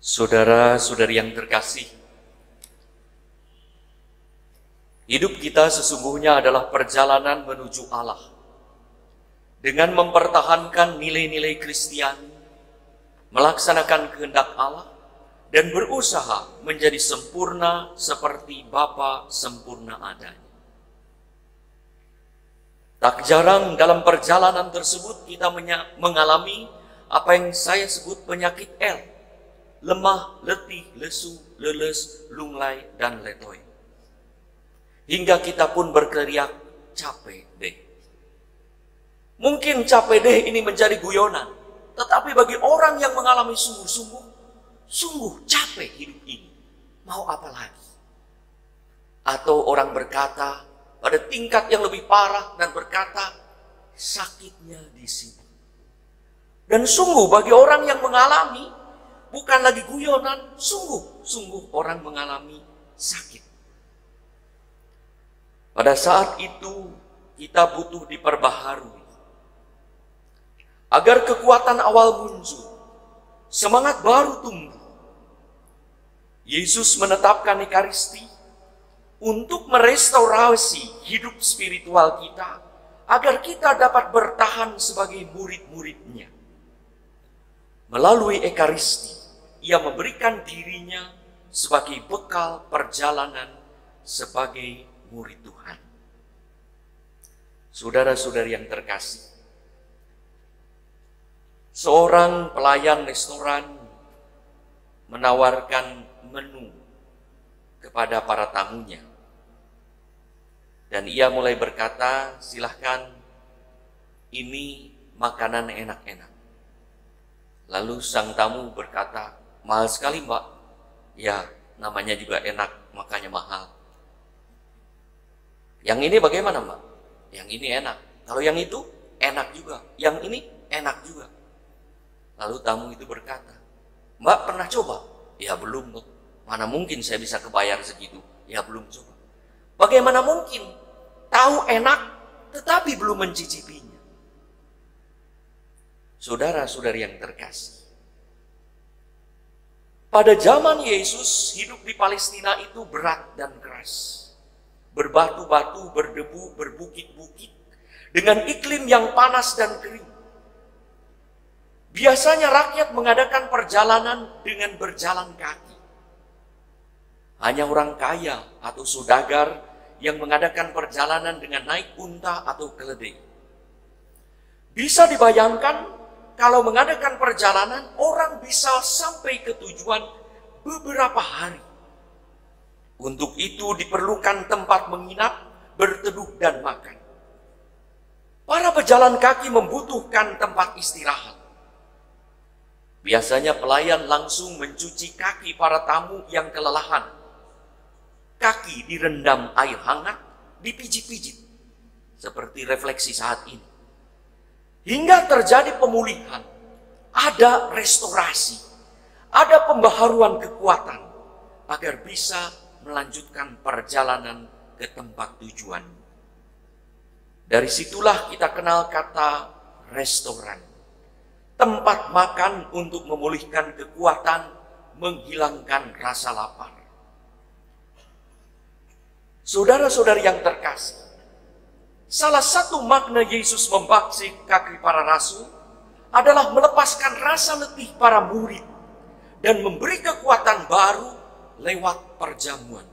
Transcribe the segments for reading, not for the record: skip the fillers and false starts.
Saudara-saudari yang terkasih, hidup kita sesungguhnya adalah perjalanan menuju Allah. Dengan mempertahankan nilai-nilai Kristiani, melaksanakan kehendak Allah, dan berusaha menjadi sempurna seperti Bapa sempurna adanya. Tak jarang dalam perjalanan tersebut kita mengalami apa yang saya sebut penyakit L. Lemah, letih, lesu, leles, lunglai, dan letoy. Hingga kita pun berteriak, capek deh. Mungkin capek deh ini menjadi guyonan. Tetapi bagi orang yang mengalami sungguh capek hidup ini. Mau apa lagi? Atau orang berkata pada tingkat yang lebih parah dan berkata, sakitnya di sini. Dan sungguh bagi orang yang mengalami, bukan lagi guyonan, sungguh orang mengalami sakit. Pada saat itu kita butuh diperbaharui. Agar kekuatan awal muncul, semangat baru tumbuh. Yesus menetapkan Ekaristi untuk merestorasi hidup spiritual kita, agar kita dapat bertahan sebagai murid-muridnya. Melalui Ekaristi, Ia memberikan dirinya sebagai bekal perjalanan sebagai murid Tuhan. Saudara-saudari yang terkasih, seorang pelayan restoran menawarkan menu kepada para tamunya. Dan ia mulai berkata, silahkan, ini makanan enak-enak. Lalu sang tamu berkata, mahal sekali mbak. Ya, namanya juga enak, makanya mahal. Yang ini bagaimana mbak? Yang ini enak. Kalau yang itu enak juga. Yang ini enak juga. Lalu tamu itu berkata, mbak pernah coba? Ya belum mbak. Mana mungkin saya bisa kebayar segitu? Ya belum coba. Bagaimana mungkin? Tahu enak, tetapi belum mencicipinya. Saudara-saudari yang terkasih, pada zaman Yesus, hidup di Palestina itu berat dan keras. Berbatu-batu, berdebu, berbukit-bukit, dengan iklim yang panas dan kering. Biasanya rakyat mengadakan perjalanan dengan berjalan kaki. Hanya orang kaya atau saudagar yang mengadakan perjalanan dengan naik unta atau keledai. Bisa dibayangkan kalau mengadakan perjalanan, orang bisa sampai ke tujuan beberapa hari. Untuk itu diperlukan tempat menginap, berteduh, dan makan. Para pejalan kaki membutuhkan tempat istirahat. Biasanya pelayan langsung mencuci kaki para tamu yang kelelahan. Kaki direndam air hangat, dipijit-pijit. Seperti refleksi saat ini. Hingga terjadi pemulihan, ada restorasi, ada pembaharuan kekuatan, agar bisa melanjutkan perjalanan ke tempat tujuan. Dari situlah kita kenal kata restoran. Tempat makan untuk memulihkan kekuatan, menghilangkan rasa lapar. Saudara-saudari yang terkasih, salah satu makna Yesus membasuh kaki para rasul adalah melepaskan rasa letih para murid dan memberi kekuatan baru lewat perjamuan.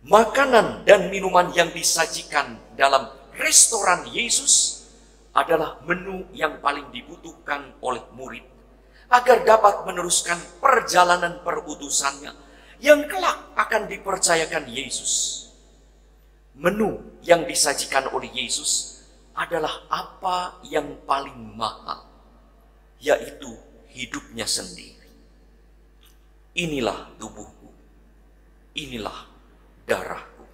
Makanan dan minuman yang disajikan dalam restoran Yesus adalah menu yang paling dibutuhkan oleh murid agar dapat meneruskan perjalanan perutusannya yang kelak akan dipercayakan Yesus. Menu yang disajikan oleh Yesus adalah apa yang paling mahal, yaitu hidupnya sendiri. Inilah tubuhku, inilah darahku.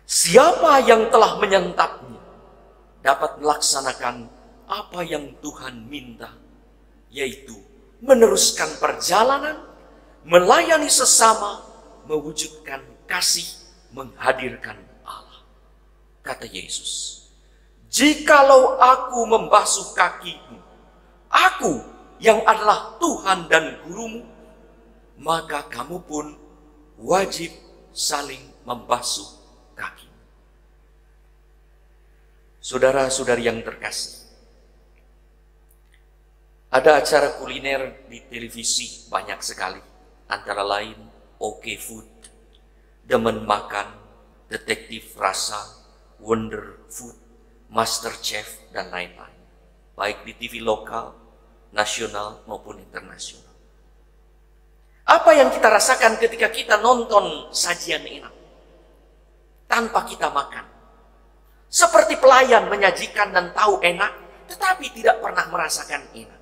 Siapa yang telah menyantapnya dapat melaksanakan apa yang Tuhan minta, yaitu meneruskan perjalanan, melayani sesama, mewujudkan kasih, menghadirkan Allah. Kata Yesus, jikalau aku membasuh kakimu, aku yang adalah Tuhan dan gurumu, maka kamu pun wajib saling membasuh kaki. Saudara-saudari yang terkasih, ada acara kuliner di televisi banyak sekali, antara lain OK Food, Demen Makan, Detektif Rasa, Wonder Food, Master Chef, dan lain-lain, baik di TV lokal, nasional maupun internasional. Apa yang kita rasakan ketika kita nonton sajian enak tanpa kita makan? Seperti pelayan menyajikan dan tahu enak, tetapi tidak pernah merasakan enak.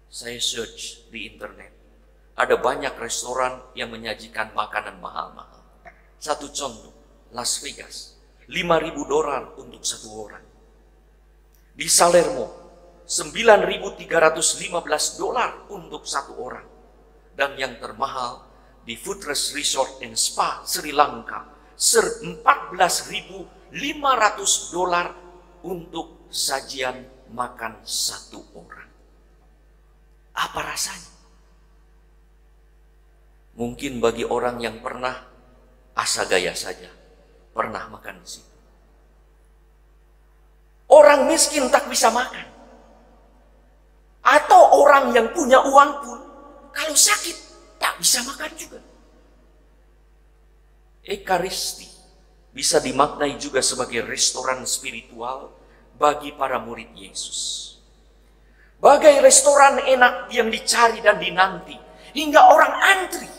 Saya search di internet, ada banyak restoran yang menyajikan makanan mahal-mahal. Satu contoh, Las Vegas, $5.000 untuk satu orang. Di Salerno, $9.315 untuk satu orang. Dan yang termahal, di Footrest Resort and Spa, Sri Lanka, $14.500 untuk sajian makan satu orang. Apa rasanya? Mungkin bagi orang yang pernah asa gaya saja, pernah makan di situ. Orang miskin tak bisa makan. Atau orang yang punya uang pun, kalau sakit tak bisa makan juga. Ekaristi bisa dimaknai juga sebagai restoran spiritual bagi para murid Yesus. Bagai restoran enak yang dicari dan dinanti, hingga orang antri.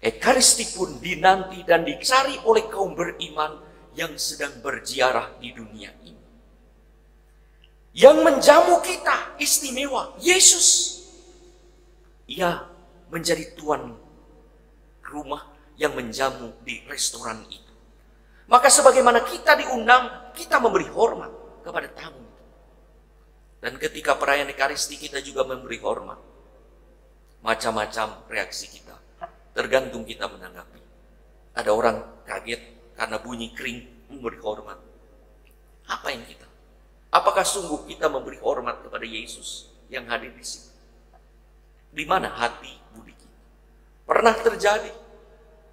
Ekaristi pun dinanti dan dicari oleh kaum beriman yang sedang berziarah di dunia ini. Yang menjamu kita istimewa, Yesus. Ia menjadi tuan rumah yang menjamu di restoran itu. Maka sebagaimana kita diundang, kita memberi hormat kepada tamu. Dan ketika perayaan Ekaristi kita juga memberi hormat. Macam-macam reaksi kita. Tergantung kita menanggapi. Ada orang kaget karena bunyi kering, memberi hormat. Apa yang kita? Apakah sungguh kita memberi hormat kepada Yesus yang hadir di sini? Di mana hati budi kita? Pernah terjadi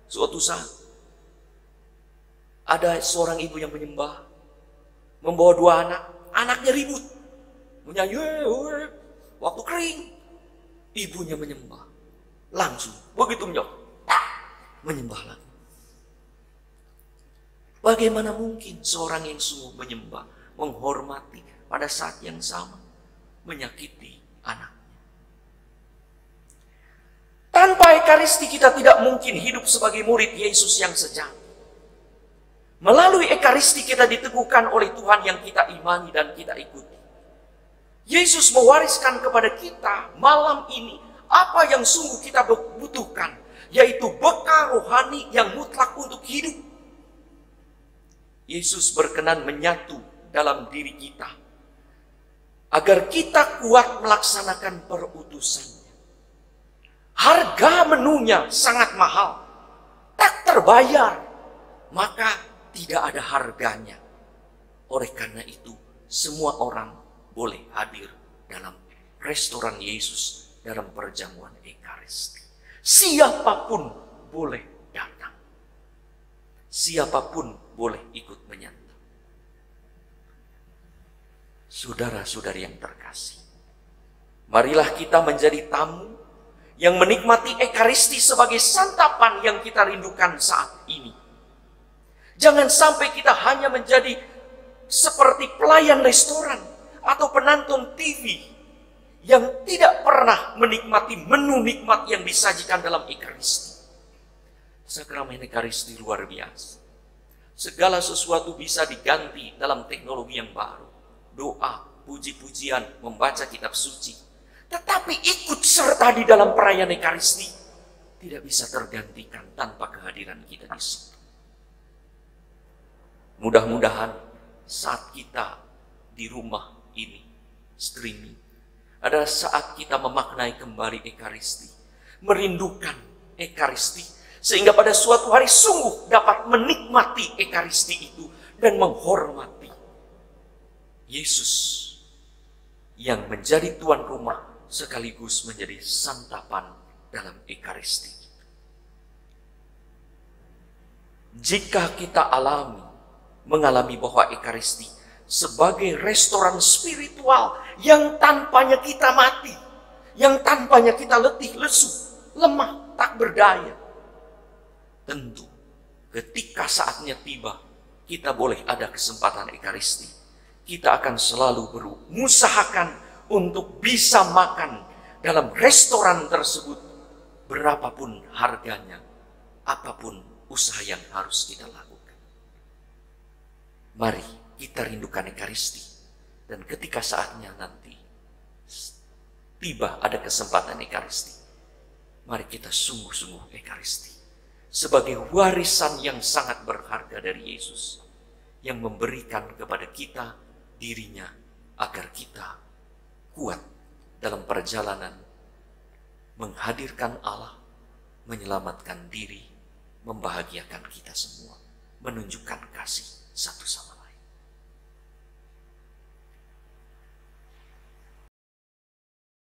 suatu saat ada seorang ibu yang menyembah, membawa dua anak, anaknya ribut, menyanyi, waktu kering, ibunya menyembah, langsung begitu menyembah lagi. Bagaimana mungkin seorang yang sungguh menyembah, menghormati, pada saat yang sama menyakiti anaknya? Tanpa Ekaristi kita tidak mungkin hidup sebagai murid Yesus yang sejati. Melalui Ekaristi kita diteguhkan oleh Tuhan yang kita imani dan kita ikuti. Yesus mewariskan kepada kita malam ini apa yang sungguh kita butuhkan, yaitu bekal rohani yang mutlak untuk hidup. Yesus berkenan menyatu dalam diri kita, agar kita kuat melaksanakan perutusannya. Harga menunya sangat mahal, tak terbayar, maka tidak ada harganya. Oleh karena itu, semua orang boleh hadir dalam restoran Yesus dalam perjamuan Ekaristi. Siapapun boleh datang. Siapapun boleh ikut menyantap. Saudara-saudari yang terkasih, marilah kita menjadi tamu yang menikmati Ekaristi sebagai santapan yang kita rindukan saat ini. Jangan sampai kita hanya menjadi seperti pelayan restoran atau penonton TV yang tidak pernah menikmati menu nikmat yang disajikan dalam Ekaristi. Sakramen Ekaristi luar biasa. Segala sesuatu bisa diganti dalam teknologi yang baru. Doa, puji-pujian, membaca kitab suci. Tetapi ikut serta di dalam perayaan Ekaristi tidak bisa tergantikan tanpa kehadiran kita di situ. Mudah-mudahan saat kita di rumah ini streaming adalah saat kita memaknai kembali Ekaristi, merindukan Ekaristi, sehingga pada suatu hari sungguh dapat menikmati Ekaristi itu dan menghormati Yesus yang menjadi tuan rumah sekaligus menjadi santapan dalam Ekaristi. Jika kita mengalami bahwa Ekaristi sebagai restoran spiritual yang tanpanya kita mati, yang tanpanya kita letih, lesu, lemah, tak berdaya. Tentu ketika saatnya tiba, kita boleh ada kesempatan Ekaristi. Kita akan selalu berusahakan untuk bisa makan dalam restoran tersebut, berapapun harganya, apapun usaha yang harus kita lakukan. Mari kita rindukan Ekaristi, dan ketika saatnya nanti tiba ada kesempatan Ekaristi, mari kita sungguh-sungguh Ekaristi sebagai warisan yang sangat berharga dari Yesus, yang memberikan kepada kita dirinya agar kita kuat dalam perjalanan menghadirkan Allah, menyelamatkan diri, membahagiakan kita semua, menunjukkan kasih satu sama lain.